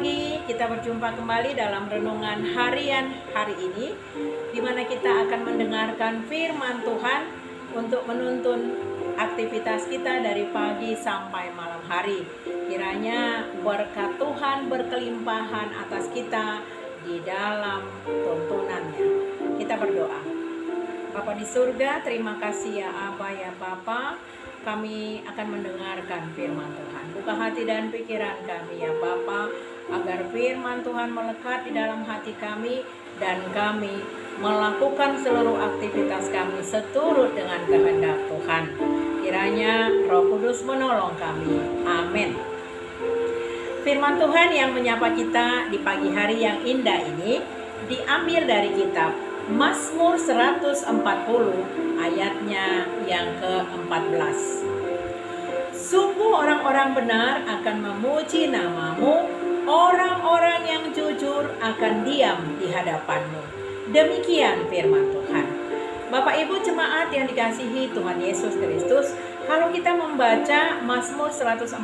pagi, kita berjumpa kembali dalam renungan harian hari ini, di mana kita akan mendengarkan firman Tuhan untuk menuntun aktivitas kita dari pagi sampai malam hari. Kiranya berkat Tuhan berkelimpahan atas kita di dalam tuntunannya. Kita berdoa. Bapa di surga, terima kasih ya Aba ya Bapa. Kami akan mendengarkan firman Tuhan. Buka hati dan pikiran kami ya Bapa, agar firman Tuhan melekat di dalam hati kami dan kami melakukan seluruh aktivitas kami seturut dengan kehendak Tuhan. Kiranya Roh Kudus menolong kami. Amin. Firman Tuhan yang menyapa kita di pagi hari yang indah ini diambil dari kitab Mazmur 140 ayatnya yang ke-14. Sungguh orang-orang benar akan memuji namamu, orang-orang yang jujur akan diam di hadapanmu. Demikian firman Tuhan. Bapak Ibu jemaat yang dikasihi Tuhan Yesus Kristus, kalau kita membaca Mazmur 140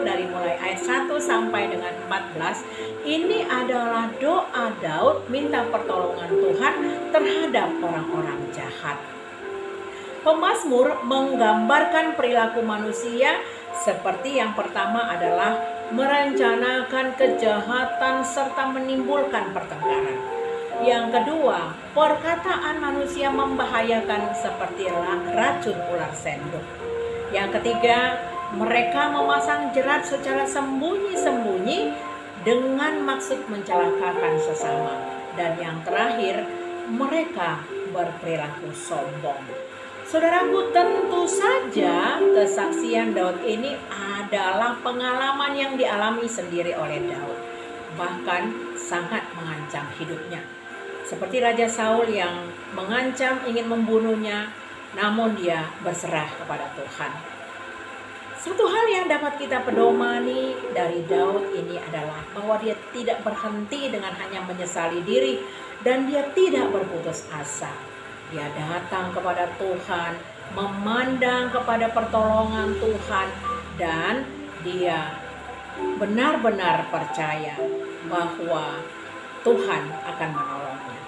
dari mulai ayat 1 sampai dengan 14, ini adalah doa Daud minta pertolongan Tuhan terhadap orang-orang jahat. Pemazmur menggambarkan perilaku manusia seperti yang pertama adalah merencanakan kejahatan serta menimbulkan pertengkaran. Yang kedua, perkataan manusia membahayakan seperti racun ular sendok. Yang ketiga, mereka memasang jerat secara sembunyi-sembunyi dengan maksud mencelakakan sesama. Dan yang terakhir, mereka berperilaku sombong. Saudaraku, tentu saja kesaksian Daud ini adalah pengalaman yang dialami sendiri oleh Daud. Bahkan sangat mengancam hidupnya. Seperti Raja Saul yang mengancam ingin membunuhnya, namun dia berserah kepada Tuhan. Satu hal yang dapat kita pedomani dari Daud ini adalah bahwa dia tidak berhenti dengan hanya menyesali diri dan dia tidak berputus asa. Dia datang kepada Tuhan, memandang kepada pertolongan Tuhan, dan dia benar-benar percaya bahwa Tuhan akan menolongnya.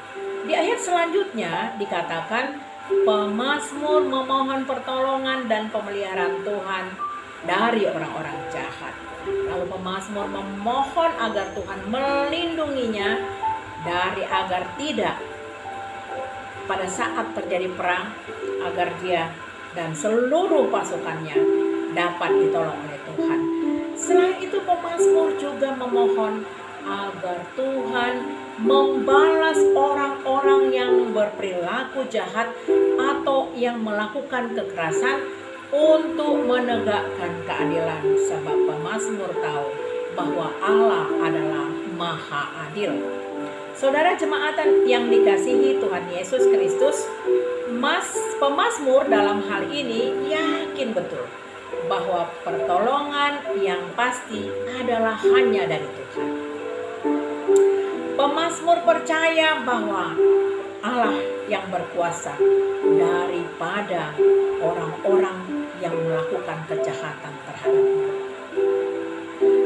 Di ayat selanjutnya dikatakan pemazmur memohon pertolongan dan pemeliharaan Tuhan dari orang-orang jahat. Lalu pemazmur memohon agar Tuhan melindunginya dari agar tidak pada saat terjadi perang, agar dia dan seluruh pasukannya dapat ditolong oleh Tuhan. Selain itu pemazmur juga memohon agar Tuhan membalas orang-orang yang berperilaku jahat atau yang melakukan kekerasan untuk menegakkan keadilan, sebab pemazmur tahu bahwa Allah adalah Maha Adil. Saudara jemaat yang dikasihi Tuhan Yesus Kristus, pemazmur dalam hal ini yakin betul bahwa pertolongan yang pasti adalah hanya dari Tuhan. Pemazmur percaya bahwa Allah yang berkuasa daripada orang-orang yang melakukan kejahatan terhadapnya.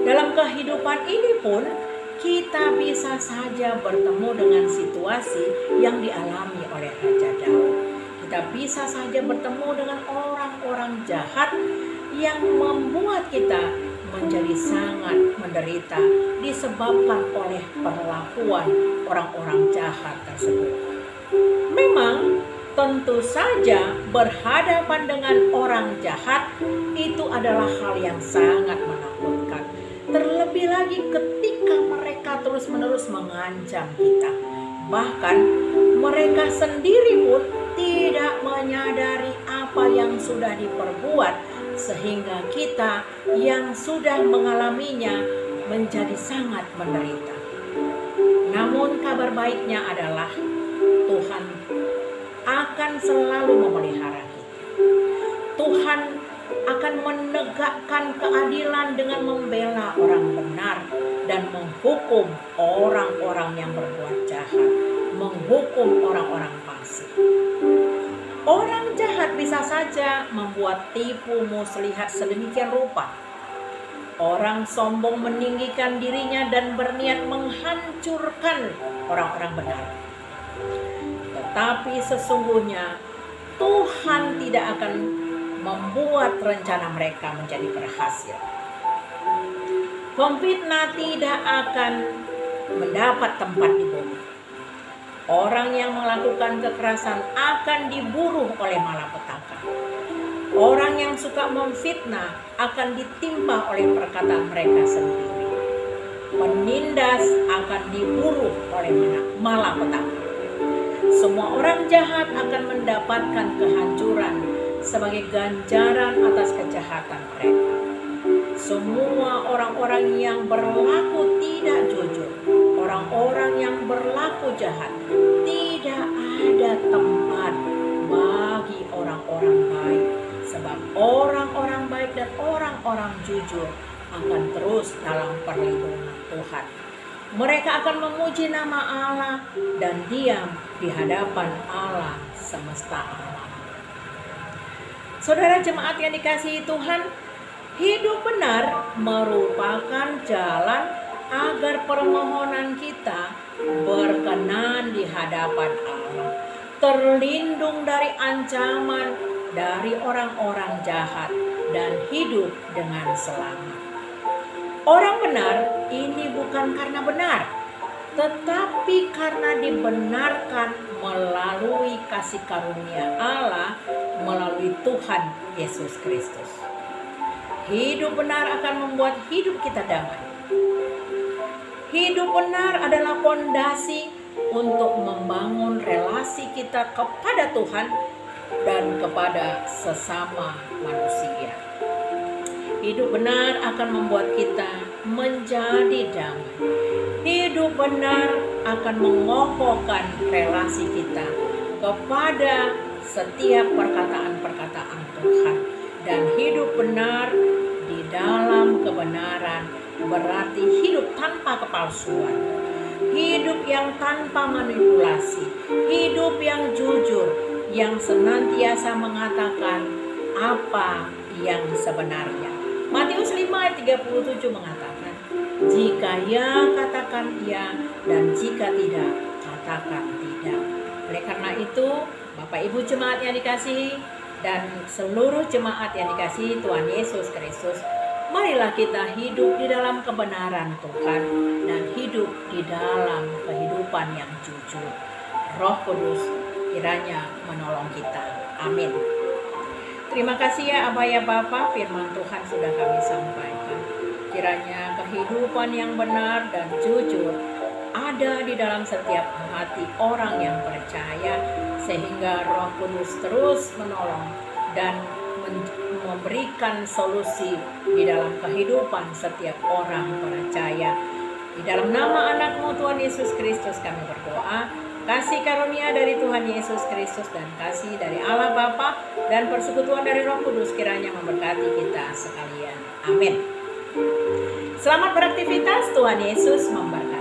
Dalam kehidupan ini pun kita bisa saja bertemu dengan situasi yang dialami oleh Raja Daud. Kita bisa saja bertemu dengan orang-orang jahat yang membuat kita menjadi sangat menderita disebabkan oleh perlakuan orang-orang jahat tersebut. Memang tentu saja berhadapan dengan orang jahat itu adalah hal yang sangat menakutkan. Terlebih lagi ketika mereka terus-menerus mengancam kita. Bahkan mereka sendiri pun tidak menyadari apa yang sudah diperbuat, sehingga kita yang sudah mengalaminya menjadi sangat menderita. Namun kabar baiknya adalah Tuhan akan selalu memelihara kita. Tuhan akan menegakkan keadilan dengan membela orang benar dan menghukum orang-orang yang berbuat jahat, menghukum orang-orang fasik. Orang jahat bisa saja membuat tipu muslihat sedemikian rupa Orang sombong meninggikan dirinya dan berniat menghancurkan orang-orang benar. Tetapi sesungguhnya Tuhan tidak akan membuat rencana mereka menjadi berhasil. Pemfitnah tidak akan mendapat tempat di bumi. Orang yang melakukan kekerasan akan diburu oleh malapetaka. Orang yang suka memfitnah akan ditimpa oleh perkataan mereka sendiri. Penindas akan diburu oleh malapetaka. Semua orang jahat akan mendapatkan kehancuran sebagai ganjaran atas kejahatan mereka. Semua orang-orang yang berlaku tidak jujur, orang-orang yang berlaku jahat, tidak ada tempat bagi orang-orang baik. Sebab orang-orang baik dan orang-orang jujur akan terus dalam perlindungan Tuhan. Mereka akan memuji nama Allah dan diam di hadapan Allah semesta alam. Saudara jemaat yang dikasihi Tuhan, hidup benar merupakan jalan agar permohonan kita berkenan di hadapan Allah, terlindung dari ancaman dari orang-orang jahat dan hidup dengan selamat. Orang benar ini bukan karena benar, tetapi karena dibenarkan melalui kasih karunia Allah melalui Tuhan Yesus Kristus. Hidup benar akan membuat hidup kita damai. Hidup benar adalah fondasi untuk membangun relasi kita kepada Tuhan dan kepada sesama manusia. Hidup benar akan membuat kita menjadi damai. Hidup benar akan mengokohkan relasi kita kepada setiap perkataan-perkataan Tuhan. Dan hidup benar di dalam kebenaran berarti hidup tanpa kepalsuan, hidup yang tanpa manipulasi, hidup yang jujur, yang senantiasa mengatakan apa yang sebenarnya. Matius 5 ayat 37 mengatakan, jika ya katakan ya, dan jika tidak katakan tidak. Oleh karena itu, Bapak Ibu jemaat yang dikasihi dan seluruh jemaat yang dikasihi Tuhan Yesus Kristus, marilah kita hidup di dalam kebenaran Tuhan dan hidup di dalam kehidupan yang jujur. Roh Kudus kiranya menolong kita. Amin. Terima kasih ya Abah ya Bapa, firman Tuhan sudah kami sampaikan. Kiranya kehidupan yang benar dan jujur ada di dalam setiap hati orang yang percaya, sehingga Roh Kudus terus menolong dan memberikan solusi di dalam kehidupan setiap orang percaya. Di dalam nama anak-Mu Tuhan Yesus Kristus kami berdoa. Kasih karunia dari Tuhan Yesus Kristus dan kasih dari Allah Bapa dan persekutuan dari Roh Kudus kiranya memberkati kita sekalian. Amin. Selamat beraktivitas, Tuhan Yesus memberkati.